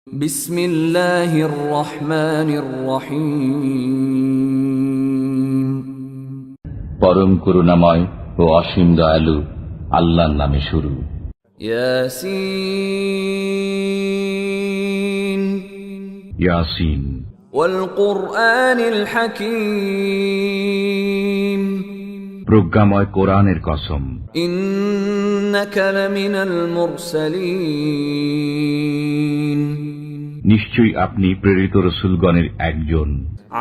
বিসমিল্লাহির রহমানির রহিম। পরম করুণাময় ও অসীম দয়ালু আল্লাহর নামে শুরু। ইয়াসিন ইয়াসিন ওয়াল কুরআনিল হাকীম। প্রজ্ঞাময় কোরআনের কসম। ইন্নাকা লামিনাল মুরসালিন। নিশ্চয়ই আপনি প্রেরিত রাসূলগণের একজন।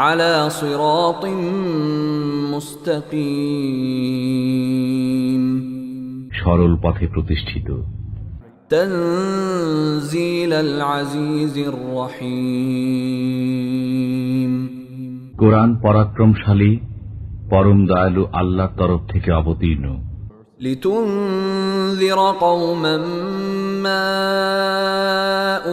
আলা সিরাতিম মুস্তাকিম। সরল পথে প্রতিষ্ঠিত। তানজিলাল আজিজির রহিম। কোরআন পরাক্রমশালী পরম দয়ালু আল্লাহর তরফ থেকে অবতীর্ণ। লিতুনযিরা কওমান মা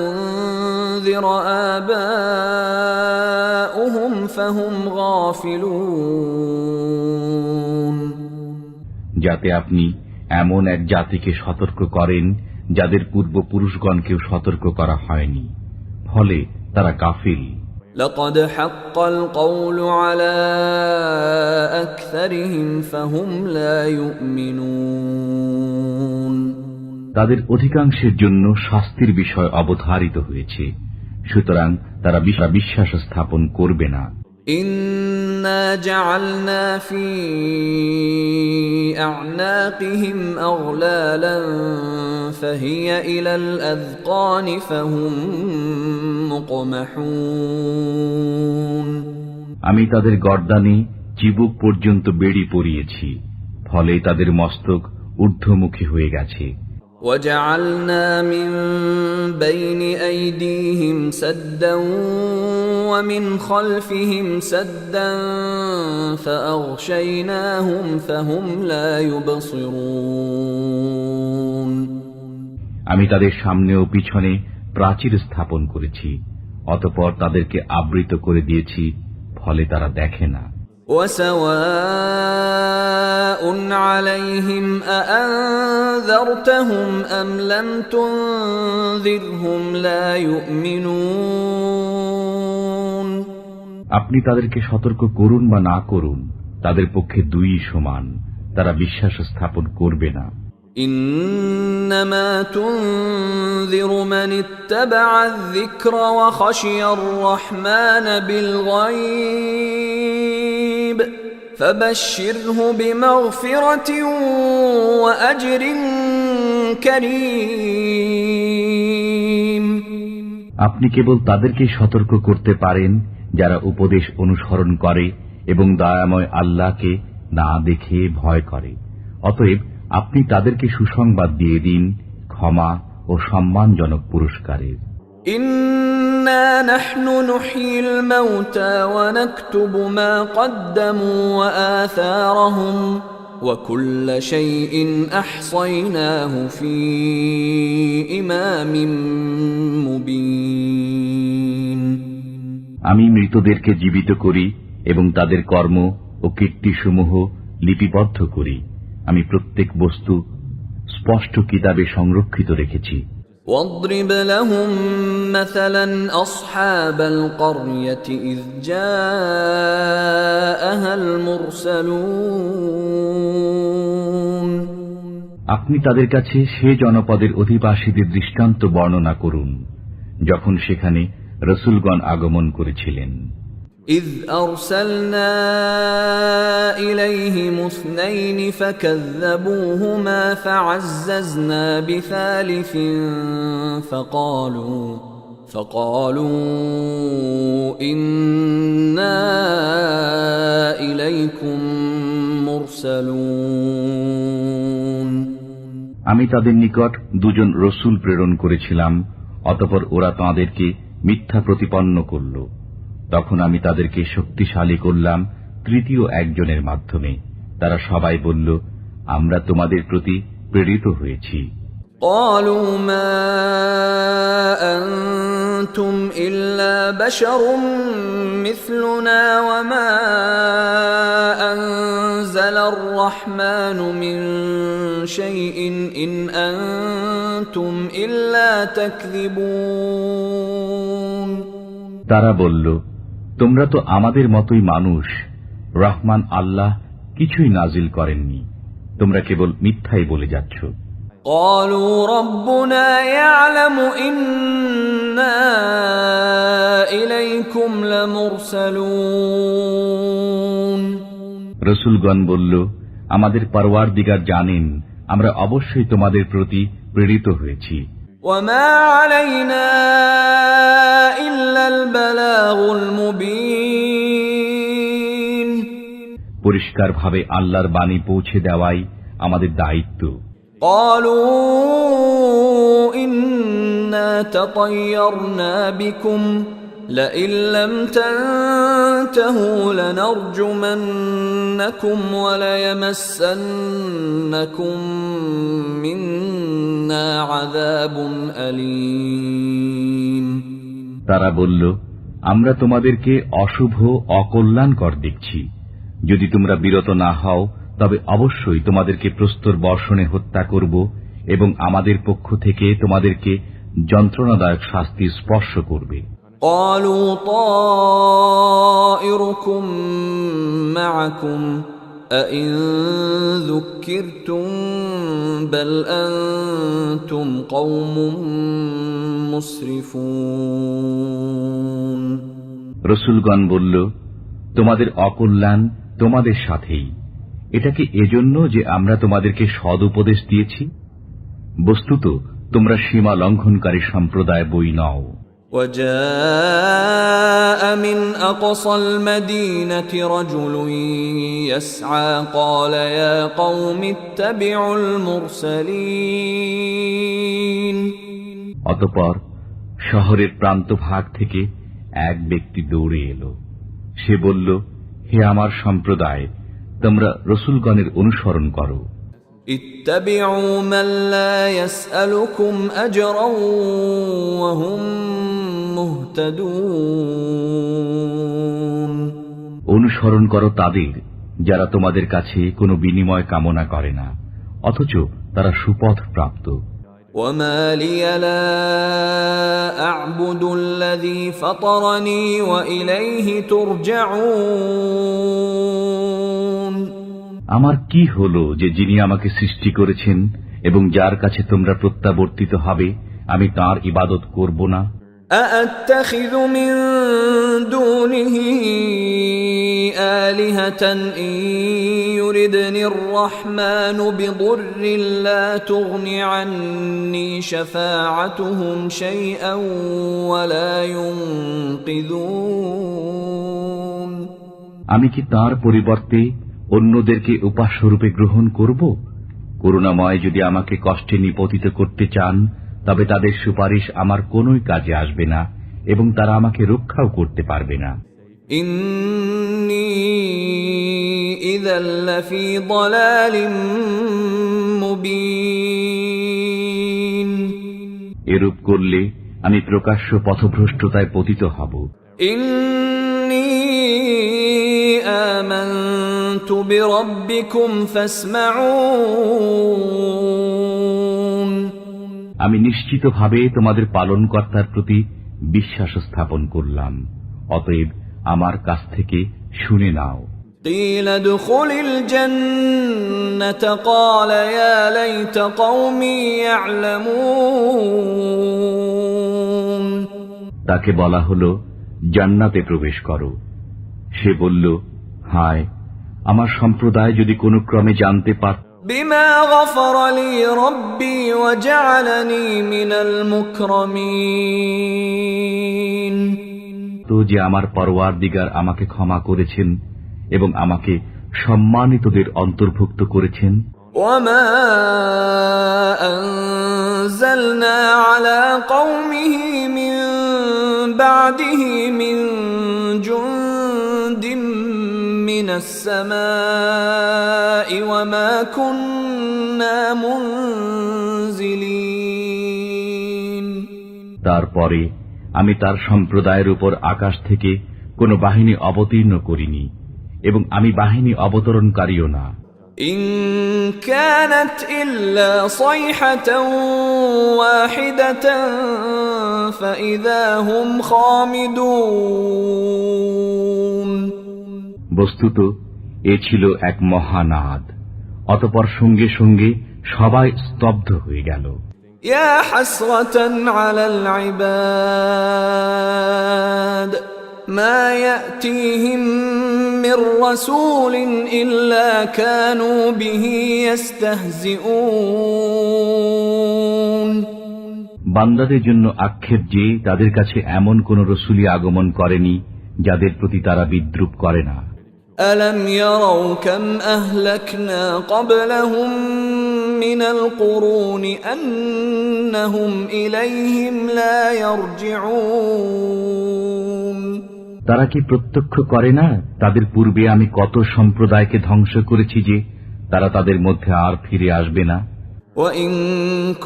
উনযিরা আবাউহুম ফাহুম গাফিলুন। যাতে আপনি এমন এক জাতিকে সতর্ক করেন যাদের পূর্বপুরুষগণকেও সতর্ক করা হয়নি, ফলে তারা গাফিল। লাকাদ হাক্কাল কওলু আলা আকসারিহিম ফাহুম লা ইউমিনুন। তাদের অধিকাংশের জন্য শাস্তির বিষয় অবধারিত হয়েছে, সুতরাং তারা বিশ্বাস স্থাপন করবে না। ইন্না জাআলনা ফি আ'নাকিহিম আগলালান ফাহিয়া ইলাল আযকানি ফাহুম মুকমাহুন। আমি তাদের গর্দানে চিবুক পর্যন্ত বেড়ি পরিয়েছি, ফলে তাদের মস্তক ঊর্ধ্বমুখী হয়ে গেছে। وجعلنا من بين أيديهم سدا ومن خلفهم سدا فأغشيناهم فهم لا يبصرون। আমি তাদের সামনে ও পিছনে প্রাচীর স্থাপন করেছি, অতঃপর তাদেরকে আবৃত করে দিয়েছি, ফলে তারা দেখে না। وسواء عليهم أأنذرتهم أم لم تنذرهم لا يؤمنون। আপনি তাদেরকে সতর্ক করুন বা না করুন, তাদের পক্ষে দুই সমান, তারা বিশ্বাস স্থাপন করবে না। إنما تنذر من اتبع الذكر وخشي الرحمن بالغيب فبشره بمغفرة وأجر كريم। আপনি কেবল তাদেরকে সতর্ক করতে পারেন যারা উপদেশ অনুসরণ করে এবং দয়াময় আল্লাহকে না দেখে ভয় করে। অতএব আপনি তাদেরকে সুসংবাদ দিয়ে দিন ক্ষমা ও সম্মানজনক পুরস্কারের। ইন্না নাহনু নুহয়িল মাউতা ওয়া নাকতুবু মা কদ্দামু ওয়া আথারহুম ওয়া কুল্লা শাইইন আহসায়নাহু ফি ইমামিন মুবিন। আমি মৃতদেরকে জীবিত করি এবং তাদের কর্ম ও কীর্তিসমূহ লিপিবদ্ধ করি। আমি প্রত্যেক বস্তু স্পষ্ট কিতাবে সংরক্ষিত রেখেছি। واضرب لهم مثلا أصحاب القرية إذ جاءها المرسلون। আপনি তাদের কাছে সে জনপদের অধিবাসীদের দৃষ্টান্ত বর্ণনা করুন, যখন সেখানে রাসূলগণ আগমন করেছিলেন। إذ أرسلنا إليهم اثنين فكذبوهما فعززنا بثالث فقالوا إنا إليكم مرسلون। আমি তাদের নিকট দুজন রসূল প্রেরণ করেছিলাম, অতঃপর ওরা তাঁদেরকে মিথ্যা প্রতিপন্ন করল। তখন আমি তাদেরকে শক্তিশালী করলাম তৃতীয় একজনের মাধ্যমে। তারা সবাই বলল, আমরা তোমাদের প্রতি প্রেরিত হয়েছি। قالوا ما أنتم إلا بشر مثلنا وما أنزل الرحمن من شيء إن أنتم إلا تكذبون। তারা বলল, তোমরা তো আমাদের মতোই মানুষ, রহমান আল্লাহ কিছুই নাজিল করেননি, তোমরা কেবল মিথ্যাই বলে যাচ্ছ। قالوا ربنا يعلم إنا إليكم لمرسلون রসূলগণ বলল, আমাদের পরওয়ারদিগার জানেন আমরা অবশ্যই তোমাদের প্রতি প্রেরিত হয়েছি। وما علينا إلا البلاغ المبين পরিষ্কারভাবে আল্লাহর বাণী পৌঁছে দেওয়াই আমাদের দায়িত্ব। قالوا إنا تطيرنا بكم لئن لم تنتهوا لنرجمنكم وليمسنكم منا عذاب أليم তারা বলল, আমরা তোমাদেরকে অশুভ অকল্যাণকর দেখছি, যদি তোমরা বিরত না হও তবে অবশ্যই তোমাদেরকে প্রস্তর বর্ষণে হত্যা করব এবং আমাদের পক্ষ থেকে তোমাদেরকে যন্ত্রণাদায়ক শাস্তি স্পর্শ করবে। قالوا طائركم معكم أئن ذكرتم بل أنتم قوم مسرفون রসূলগণ বলল, তোমাদের অকল্যাণ তোমাদের সাথেই, এটা কি এজন্য যে আমরা তোমাদেরকে সদ উপদেশ দিয়েছি? বস্তুত তোমরা সীমা লঙ্ঘনকারী সম্প্রদায় বই নও। وجاء من أقصى المدينة رجل يسعى قال يا قوم اتبعوا المرسلين অতঃপর শহরের প্রান্তভাগ থেকে এক ব্যক্তি দৌড়ে এলো। সে বলল, হে আমার সম্প্রদায়, তোমরা রসূলগণের অনুসরণ করো। اتبعوا من لا يسألكم أجرا وهم مهتدون অনুসরণ করো তাদের যারা তোমাদের কাছে কোনো বিনিময় কামনা করে না, অথচ তারা সুপথ প্রাপ্ত। وما لي لا أعبد الذي فطرني وإليه ترجعون আমার কি হলো যে যিনি আমাকে সৃষ্টি করেছেন এবং যার কাছে তোমরা প্রত্যাবর্তিত হবে, আমি তাঁর ইবাদত করব না? أأتخذ من دونه آلهة إن يردني الرحمن بضر لا تغن عني شفاعتهم شيئا ولا ينقذون আমি কি তাঁর পরিবর্তে অন্যদেরকে উপাস্যরূপে গ্রহণ করব? করুণাময় যদি আমাকে কষ্টে নিপতিত করতে চান, তবে তাদের সুপারিশ আমার কোনোই কাজে আসবে না এবং তারা আমাকে রক্ষাও করতে পারবে না। ইন্নী ইযাল লাফী দালালিম মুবিন এরূপ করলে আমি প্রকাশ্য পথভ্রষ্টতায় পতিত হব। ইন্নী আমানতু বিরাব্বিকুম ফাসমাউন আমি নিশ্চিতভাবে তোমাদের পালনকর্তার প্রতি বিশ্বাস স্থাপন করলাম, অতএব আমার কাছ থেকে শুনে নাও। قيل ادخل الجنة قال يا ليت قومي يعلمون তাকে বলা হলো, জান্নাতে প্রবেশ করো। সে বলল, হায়, আমার সম্প্রদায় যদি কোনো ক্রমে জানতে পারত। بما غفر لي ربي وجعلني من المكرمين তো যে আমার পরওয়ারদিগার আমাকে ক্ষমা করেছেন এবং আমাকে সম্মানিতদের অন্তর্ভুক্ত করেছেন। وما أنزلنا على قومه من بعده من جند من السماء وما كنا منزلين তারপরে আমি তার সম্প্রদায়ের উপর আকাশ থেকে কোনো বাহিনী অবতীর্ণ করিনি এবং আমি বাহিনী অবতরণকারীও না। إن كانت إلا صيحة واحدة فإذا هم خامدون বস্তুত এ ছিল এক মহানাদ, অতঃপর সঙ্গে সঙ্গে সবাই স্তব্ধ হয়ে গেল। يا حسرة على العباد ما يأتيهم من رسول إلا كانوا به يستهزئون বান্দাদের জন্য আক্ষেপ যে তাদের কাছে এমন কোন রসূলই আগমন করেনি যাদের প্রতি তারা বিদ্রূপ করে না। ألم يروا كم أهلكنا قبلهم من القرون أنهم إليهم لا يرجعون তারা কি প্রত্যক্ষ করে না তাদের পূর্বে আমি কত সম্প্রদায়কে ধ্বংস করেছি যে তারা তাদের মধ্যে আর ফিরে আসবে না। وإن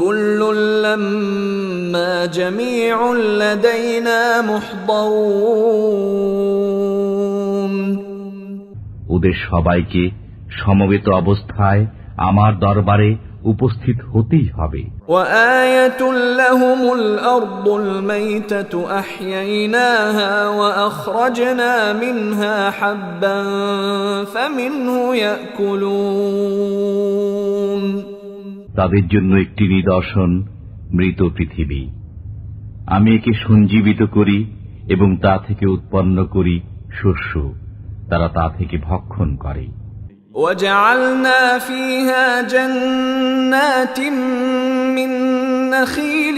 كل لما جميع لدينا محضرون ওদের সবাইকে সমবেত অবস্থায় আমার দরবারে উপস্থিত হতেই হবে। وآية لهم الأرض الميتة أحييناها وأخرجنا منها حبا فمنه يأكلون তাদের জন্য একটি নিদর্শন মৃত পৃথিবী। আমি একে সঞ্জীবিত করি এবং তা থেকে উৎপন্ন করি শস্য, তারা তা থেকে ভক্ষণ করে। وجعلنا فيها جنات من نخيل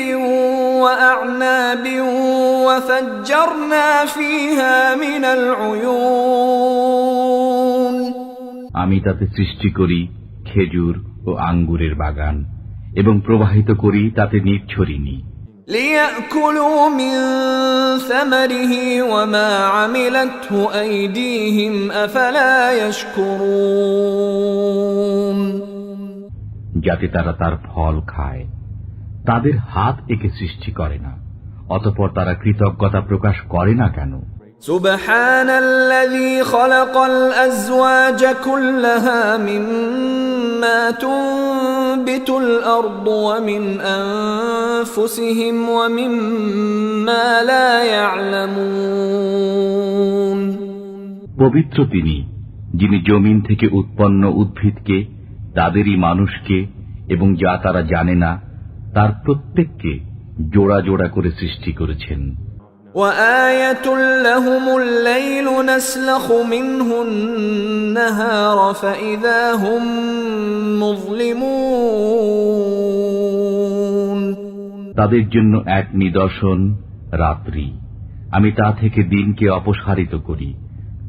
وأعناب وفجرنا فيها من العيون আমি তাতে সৃষ্টি করি খেজুর ও আঙ্গুরের বাগান এবং প্রবাহিত করি তাতে নির্ঝরিণী। ليأكلوا من ثمره وما عملته أيديهم أفلا يشكرون যাতে তারা তার ফল খায়। তাদের হাত একে সৃষ্টি করে না, অতঃপর তারা কৃতজ্ঞতা প্রকাশ করে না কেন? سبحان الذي خلق الأزواج كلها مما تنبت الأرض ومن أنفسهم ومما لا يعلمون পবিত্র তিনি, যিনি জমিন থেকে উৎপন্ন উদ্ভিদকে, তাদেরই মানুষকে এবং যা তারা জানে না তার প্রত্যেককে জোড়া জোড়া করে সৃষ্টি করেছেন। وآية لهم الليل نسلخ منه النهار فإذا هم مظلمون তাদের জন্য এক নিদর্শন রাত্রি, আমি তা থেকে দিনকে অপসারিত করি,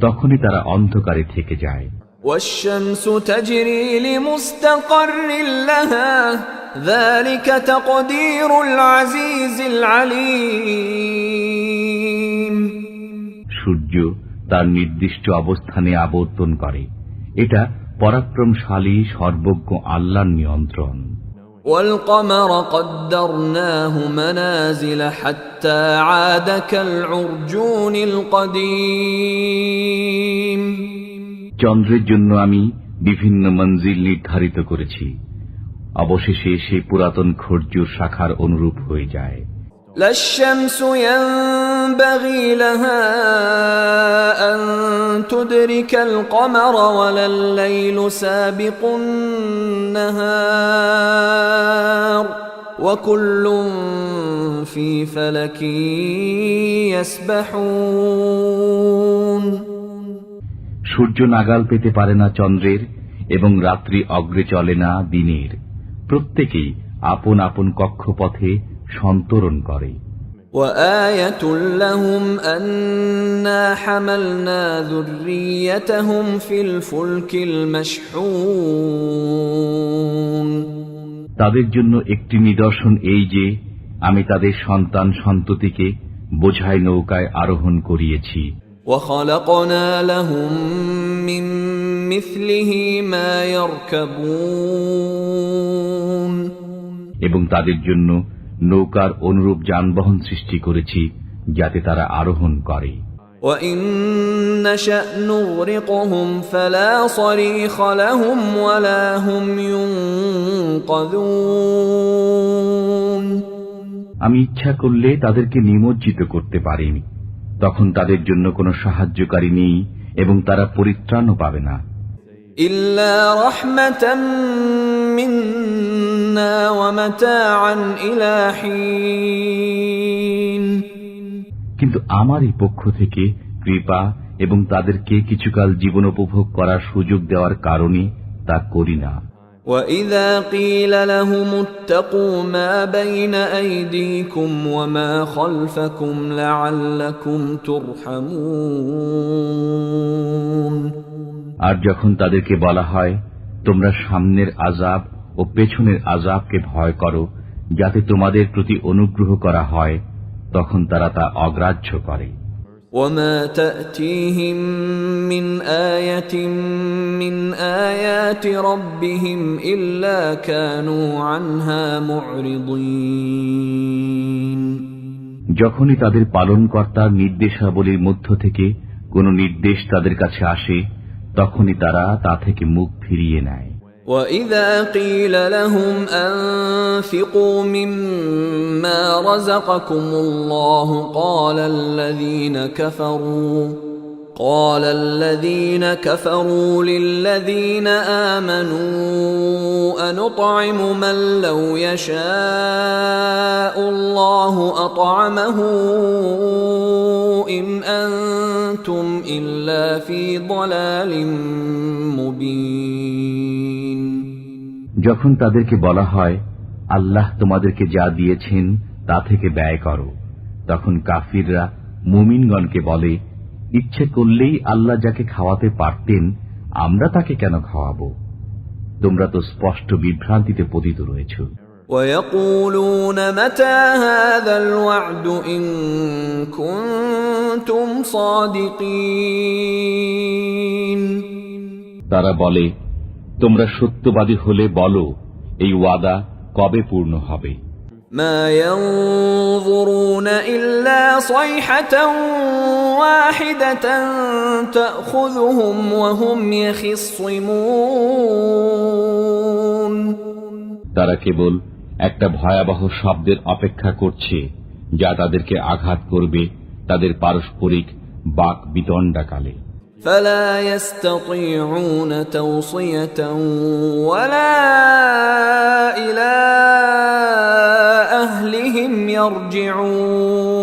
তখনই তারা অন্ধকারে থেকে যায়। والشمس تجري لمستقر لها ذلك تقدير العزيز العليم সূর্য তার নির্দিষ্ট অবস্থানে আবর্তন করে, এটা পরাক্রমশালী সর্বজ্ঞ আল্লাহর নিয়ন্ত্রণ। والقمر قدرناه منازل حتى عاد كالعرجون القديم চন্দ্রের জন্য আমি বিভিন্ন মঞ্জিল নির্ধারিত করেছি, অবশেষে সেই পুরাতন খর্জুর শাখার অনুরূপ হয়ে যায়। لا الشمس ينبغي لها أن تدرك القمر ولا الليل سابق النهار وكل في فلك يسبحون সূর্য নাগাল পেতে পারে না চন্দ্রের এবং রাত্রি অগ্রে চলে না দিনের, প্রত্যেকেই আপন আপন কক্ষপথে সন্তরণ করে। وآية لهم أنا حملنا ذريتهم في الفلك المشحون তাদের জন্য একটি নিদর্শন এই যে আমি তাদের সন্তান সন্ততিকে বোঝাই নৌকায় আরোহণ করিয়েছি। وخلقنا لهم من مثله ما يركبون এবং তাদের জন্য নৌকার অনুরূপ যানবাহন সৃষ্টি করেছি যাতে তারা আরোহণ করে। وإن نشأ نغرقهم فلا صريخ لهم ولا هم ينقذون আমি ইচ্ছা করলে তাদেরকে নিমজ্জিত করতে পারিনি, তখন তাদের জন্য কোনো সাহায্যকারী নেই এবং তারা পরিত্রাণও পাবে না। إلا رحمة منا ومتاعا إلى حين কিন্তু আমারই পক্ষ থেকে কৃপা এবং তাদেরকে কিছুকাল জীবন উপভোগ করার সুযোগ দেওয়ার কারণে তা করি না। وَإِذَا قِيلَ لَهُمُ اتَّقُوا مَا بَيْنَ أَيْدِيكُمْ وَمَا خَلْفَكُمْ لَعَلَّكُمْ تُرْحَمُونَ আর যখন তাদেরকে বলা হয় তোমরা সামনের আযাব ও পেছনের আযাবকে ভয় করো যাতে তোমাদের প্রতি অনুগ্রহ করা হয়, তখন তারা তা অগ্রাহ্য করে। وَمَا تَأْتِيهِمْ مِنْ آيَةٍ مِنْ آيَاتِ رَبِّهِمْ إِلَّا كَانُوا عَنْهَا مُعْرِضِينَ যখনই তাদের পালনকর্তার নির্দেশাবলীর মধ্য থেকে কোনো নির্দেশ তাদের কাছে আসে, তখনই তারা তা থেকে মুখ ফিরিয়ে নেয়। وَإِذَا قِيلَ لَهُمْ أَنفِقُوا مِمَّا رَزَقَكُمُ اللَّهُ قَالَ الَّذِينَ كَفَرُوا لِلَّذِينَ آمَنُوا أَنُطْعِمُ مَن لَّوْ يَشَاءُ اللَّهُ أَطْعَمَهُ إِنْ أَنتُمْ إِلَّا فِي ضَلَالٍ مُبِينٍ যখন তাদেরকে বলা হয় আল্লাহ তোমাদেরকে যা দিয়েছেন তা থেকে ব্যয় করো, তখন কাফিররা মুমিনগণকে বলে, ইচ্ছে করলেই আল্লাহ যাকে খাওয়াতে পারতেন আমরা তাকে কেন খাওয়াবো? তোমরা তো স্পষ্ট বিভ্রান্তিতে পতিত রয়েছ। وَيَقُولُونَ مَتَى هَذَا الْوَعْدُ إِن كُنتُمْ صَادِقِينَ তারা বলে, তোমরা সত্যবাদী হলে বলো এই ওয়াদা কবে পূর্ণ হবে? مَا يَنظُرُونَ إِلَّا صَيْحَةً وَاحِدَةً تَأْخُذُهُمْ وَهُمْ يَخِصِّمُونَ তারা কেবল একটা ভয়াবহ শব্দের অপেক্ষা করছে যা তাদেরকে আঘাত করবে তাদের পারস্পরিক বাক বিতণ্ডাকালে। فَلَا يَسْتَطِيعُونَ تَوْصِيَةً وَلَا إِلَى أَهْلِهِمْ يَرْجِعُونَ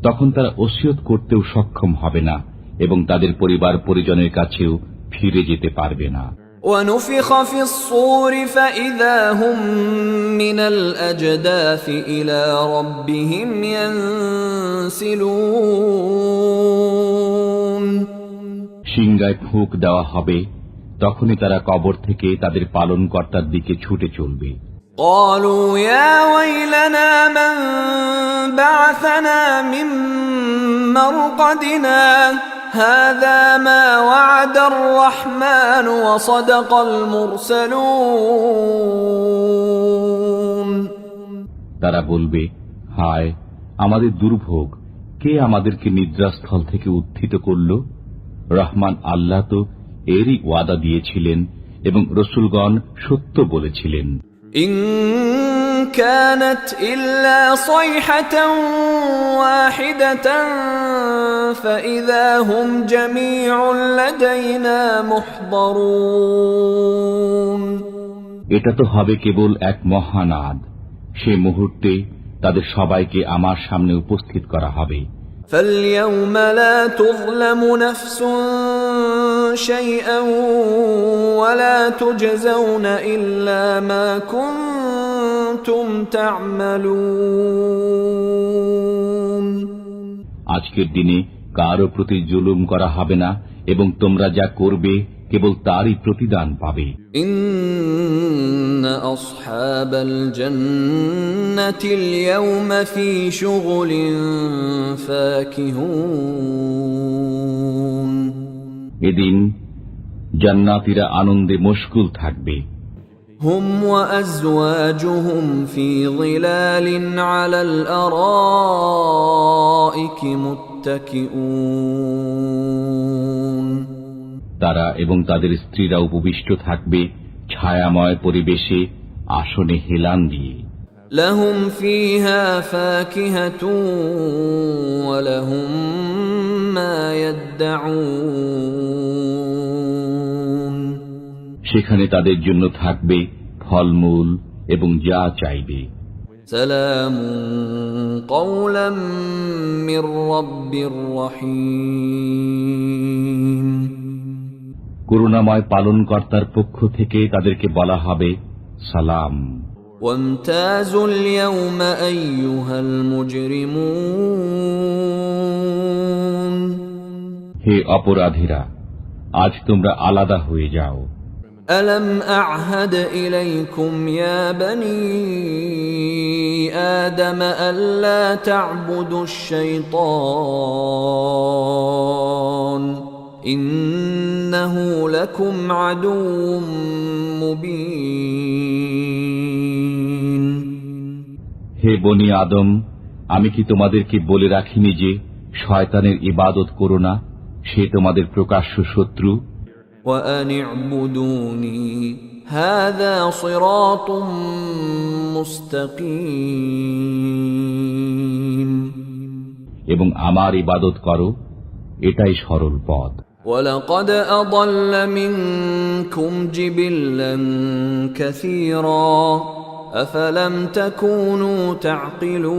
তখন তারা ওসিয়ত করতেও সক্ষম হবে না এবং তাদের পরিবার পরিজনের কাছেও ফিরে যেতে পারবে না। وَنُفِخَ فِي الصُّورِ فَإِذَا هُمْ مِنَ الْأَجْدَاثِ إِلَى رَبِّهِمْ يَنْسِلُونَ সিংগায় ফুঁক দেওয়া হবে, তখনই তারা কবর থেকে তাদের পালনকর্তার দিকে ছুটে চলবে। قَالُوا يَا وَيْلَنَا مَنْ بَعَثَنَا مِنْ مَرْقَدِنَا هَذَا مَا وَعَدَ الرَّحْمَنُ وَصَدَقَ الْمُرْسَلُونَ তারা বলবে, হায় আমাদের দুর্ভোগ, কে আমাদেরকে নিদ্রাস্থল থেকে উত্থিত করল? রহমান আল্লাহ তো এরই ওয়াদা দিয়েছিলেন এবং রসুলগণ সত্য বলেছিলেন। إن كانت إلا صيحة واحدة فإذا هم جميع لدينا محضرون এটা তো হবে কেবল এক মহানাদ, সে মুহূর্তে তাদের সবাইকে আমার সামনে উপস্থিত করা হবে। فاليوم لا تظلم نفس شيئا ولا تجزون إلا ما كنتم تعملون আজকের দিনে কারো প্রতি জুলুম করা হবে না এবং তোমরা যা করবে কেবল তারই প্রতিদান পাবে। إن أصحاب الجنة اليوم في شغل فاكهون এদিন জান্নাতীরা আনন্দে মশগুল থাকবে। هم وأزواجهم في ظلال على الأرائك الْأَرَائِكِ مُتَّكِئُونَ তারা এবং তাদের স্ত্রীরা উপবিষ্ট থাকবে ছায়াময় পরিবেশে আসনে হেলান দিয়ে। لَهُمْ فِيهَا فَاكِهَةٌ وَلَهُمْ مَا يَدَّعُونَ সেখানে তাদের জন্য থাকবে ফলমূল এবং যা চাইবে। سَلَامٌ قَوْلًا مِّن رَّبٍّ رَّحِيمٍ করুণাময় পালনকর্তার পক্ষ থেকে তাদেরকে বলা হবে সালাম। وَامْتَازُوا الْيَوْمَ أَيُّهَا الْمُجْرِمُونَ হে অপরাধীরা, আজ তোমরা আলাদা হয়ে যাও। أَلَمْ أَعْهَدْ إِلَيْكُمْ يَا بَنِي آدَمَ أَلَّا تَعْبُدُوا الشَّيْطَانَ إِنَّهُ لَكُمْ عَدُوٌّ مُّبِينٌ হে বনি আদম, আমি কি তোমাদেরকে বলে রাখিনি যে শয়তানের ইবাদত করো না, সে তোমাদের প্রকাশ্য শত্রু। وَأَنِ اعْبُدُونِي هَذَا صِرَاطٌ مُسْتَقِيمٌ এবং আমার ইবাদত করো, এটাই সরল পথ। وَلَقَدْ أَضَلَّ مِنكُمْ جِبِلًّا كَثِيرًا أَفَلَمْ تَكُونُوا تَعْقِلُونَ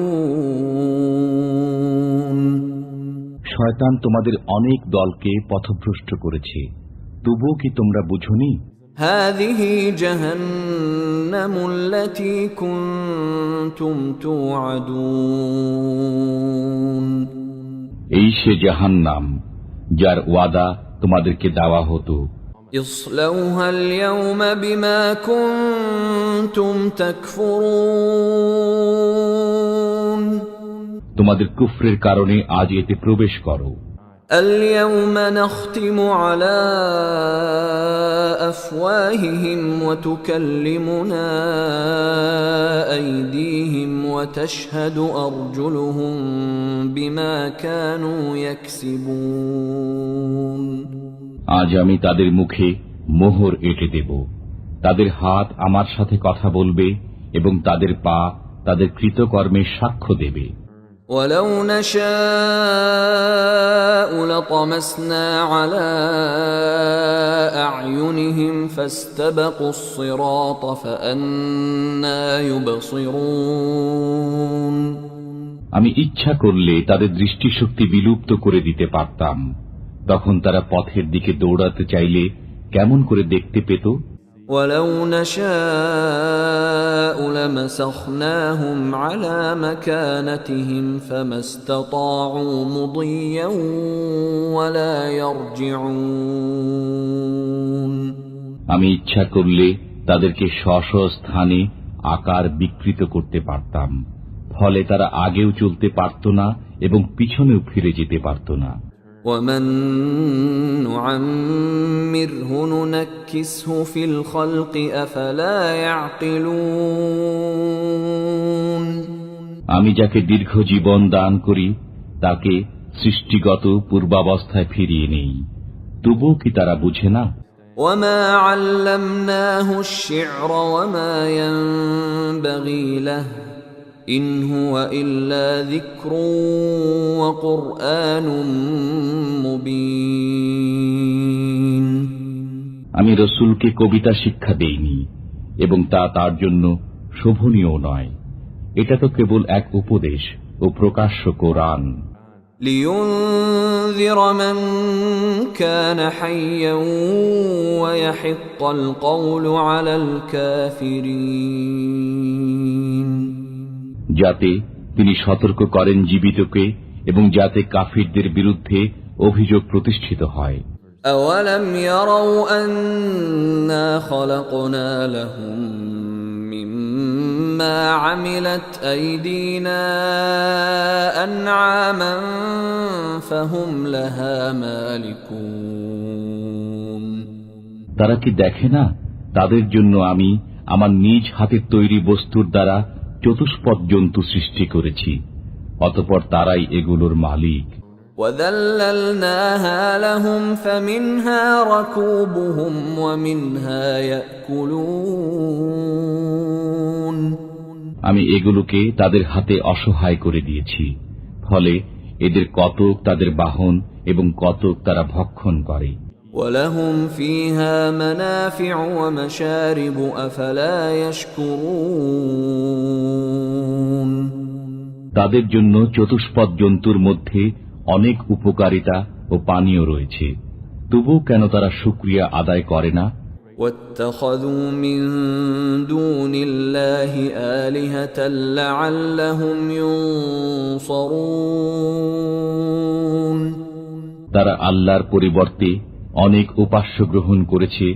শয়তান তোমাদের অনেক দলকে পথভ্রষ্ট করেছে, তবুও কি তোমরা বুঝোনি? هَذِهِ جَهَنَّمُ الَّتِي كُنتُمْ تُوعَدُونَ এই সে জাহান্নাম যার ওয়াদা তোমাদেরকে দেওয়া হতো। اصْلَوْهَا الْيَوْمَ بِمَا كُنتُمْ تَكْفُرُونَ তোমাদের কুফরের কারণে আজ এতে প্রবেশ করো। الْيَوْمَ نَخْتِمُ عَلَى أَفْوَاهِهِمْ وَتُكَلِّمُنَا أَيْدِيهِمْ وَتَشْهَدُ أَرْجُلُهُم بِمَا كَانُوا يَكْسِبُونَ আজ আমি তাদের মুখে মোহর এঁটে দেব, তাদের হাত আমার সাথে কথা বলবে এবং তাদের পা তাদের কৃতকর্মের সাক্ষ্য দেবে। وَلَوْ نَشَاءُ لَطَمَسْنَا عَلَى أَعْيُنِهِمْ فَاسْتَبَقُوا الصِّرَاطَ فَأَنَّىٰ يُبْصِرُونَ আমি ইচ্ছা করলে তাদের দৃষ্টিশক্তি বিলুপ্ত করে দিতে পারতাম, তখন তারা পথের দিকে দৌড়াতে চাইলে কেমন করে দেখতে পেত? وَلَوْ نَشَاءُ لَمَسَخْنَاهُمْ عَلَى مَكَانَتِهِمْ فَمَا اسْتَطَاعُوا مُضِيًّا وَلَا يَرْجِعُونَ আমি ইচ্ছা করলে তাদেরকে স্ব স্থানে আকার বিকৃত করতে পারতাম, ফলে তারা আগেও চলতে পারত না এবং পিছনেও ফিরে যেতে পারত না। وَمَن نُّعَمِّرْهُ نُنَكِّسْهُ فِي الْخَلْقِ أَفَلَا يَعْقِلُونَ আমি যাকে দীর্ঘ জীবন দান করি তাকে সৃষ্টিগত পূর্বাবস্থায় ফিরিয়ে নেই, তবুও কি তারা বুঝে না? وَمَا عَلَّمْنَاهُ الشِّعْرَ وَمَا يَنبَغِي لَهُ إِنْ هُوَ إِلَّا ذِكْرٌ وَقُرْآنٌ مُبِينٌ আমি রসূলকে কবিতা শিক্ষা দেইনি এবং তা তার জন্য শোভনীয় নয়, এটা তো কেবল এক উপদেশ ও প্রকাশ্য কোরআন। لِيُنذِرَ مَن كَانَ حَيًّا وَيَحِقَّ الْقَوْلُ عَلَى الْكَافِرِينَ যাতে তিনি সতর্ক করেন জীবিতকে এবং যাতে কাফিরদের বিরুদ্ধে অভিযোগ প্রতিষ্ঠিত হয়। أَوَلَمْ يَرَوْا أَنَّا خَلَقْنَا لَهُم مِّمَّا عَمِلَتْ أَيْدِينَا أَنْعَامًا فَهُمْ لَهَا مَالِكُونَ তারা কি দেখে না তাদের জন্য আমি আমার নিজ হাতের তৈরি বস্তুর দ্বারা চতুষ্পদ জন্তু সৃষ্টি করেছি, অতঃপর তারাই এগুলোর মালিক। وَذَلَّلْنَاهَا لَهُمْ فَمِنْهَا رَكُوبُهُمْ وَمِنْهَا يَأْكُلُونَ আমি এগুলোকে তাদের হাতে অসহায় করে দিয়েছি, ফলে এদের কতক তাদের বাহন এবং কতক তারা ভক্ষণ করে। وَلَهُمْ فِيهَا مَنَافِعُ وَمَشَارِبُ أَفَلَا يَشْكُرُونَ তাদের জন্য চতুষ্পদ জন্তুর মধ্যে অনেক উপকারিতা ও পানীয় রয়েছে, তবু কেন তারা শুকরিয়া আদায় করে না? وَاتَّخَذُوا مِن دُونِ اللَّهِ آلِهَةً لَّعَلَّهُمْ يُنصَرُونَ তারা আল্লাহর পরিবর্তে অনেক উপাস্য গ্রহণ করেছে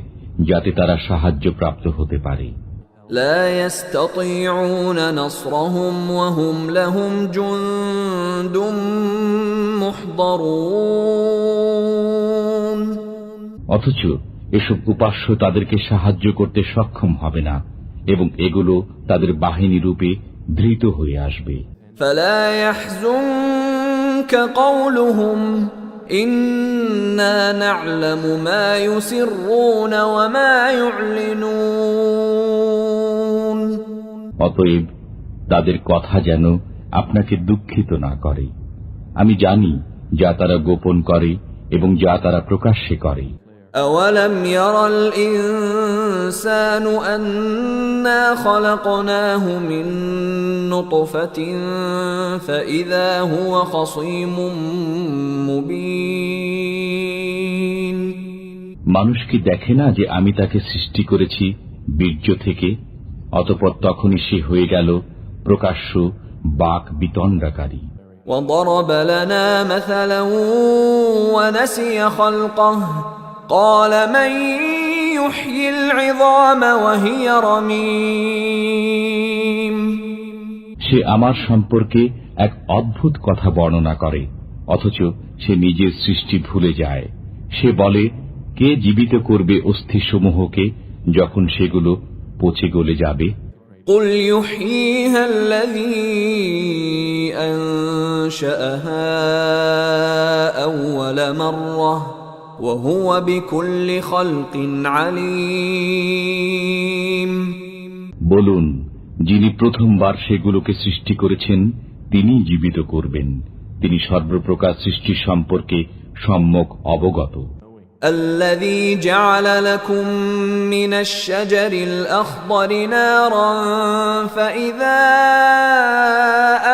যাতে তারা সাহায্য প্রাপ্ত হতে পারে। لا يستطيعون نصرهم وهم لهم جند محضرون অথচ এসব উপাস্য তাদেরকে সাহায্য করতে সক্ষম হবে না এবং এগুলো তাদের বাহিনী রূপে ধৃত হয়ে আসবে। فلا يحزنك قولهم إنا نعلم ما يسرون وما يعلنون অতএব তাদের কথা যেন আপনাকে দুঃখিত না করে। আমি জানি যা তারা গোপন করে এবং যা তারা প্রকাশ্যে করে। أولم ير الإنسان أنا خلقناه من نطفة فإذا هو خصيم مبين মানুষ কি দেখে না যে আমি তাকে সৃষ্টি করেছি বীর্য থেকে, অতঃপর তখনই সে হয়ে গেল প্রকাশ্য বাক বিতণ্ডাকারী। وضرب لنا مثلا ونسي خلقه قال من يحيي العظام وهي رميم সে আমার সম্পর্কে এক অদ্ভুত কথা বর্ণনা করে, অথচ সে নিজের সৃষ্টি ভুলে যায়। সে বলে, কে জীবিত করবে অস্থিসমূহকে যখন সেগুলো পচে গলে যাবে? قل يحييها الذي أنشأها أول مرة وهو بكل خلق عليم বলুন, যিনি প্রথমবার সেগুলোকে সৃষ্টি করেছেন তিনি জীবিত করবেন, তিনি সর্বপ্রকার সৃষ্টি সম্পর্কে সম্যক অবগত। الذي جعل لكم من الشجر الأخضر نارا فإذا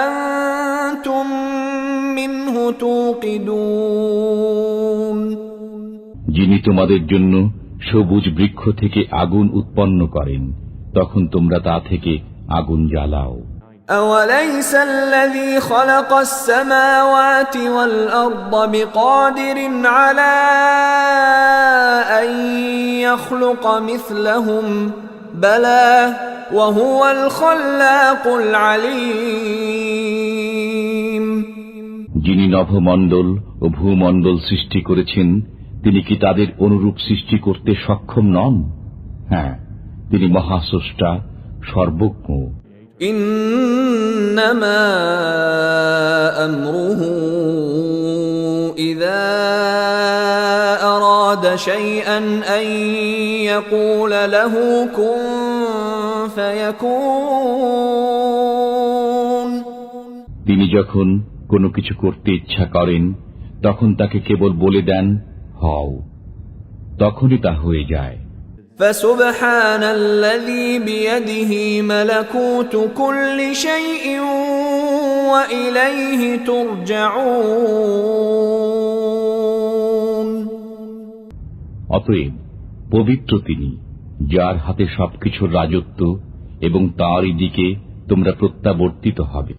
أنتم منه توقدون যিনি তোমাদের জন্য সবুজ বৃক্ষ থেকে আগুন উৎপন্ন করেন, তখন তোমরা তা থেকে আগুন জ্বালাও। أوليس الذي خلق السماوات والأرض بقادر على أن يخلق مثلهم بلى وهو الخلاق العليم যিনি নভমণ্ডল ও ভূমণ্ডল সৃষ্টি করেছেন তিনি কি তাদের অনুরূপ সৃষ্টি করতে সক্ষম নন? হ্যাঁ, তিনি মহাস্রষ্টা, সর্বজ্ঞ। إنما أمره إذا أراد شيئا أن يقول له كن فيكون তিনি যখন কোনো কিছু করতে ইচ্ছা করেন তখন তাকে কেবল বলে দেন হও, তখনই তা হয়ে যায়। فسبحان الذي بيده ملكوت كل شيء وإليه ترجعون অতএব পবিত্র তিনি, যার হাতে সবকিছুর রাজত্ব এবং তাঁরই দিকে তোমরা প্রত্যাবর্তিত হবে।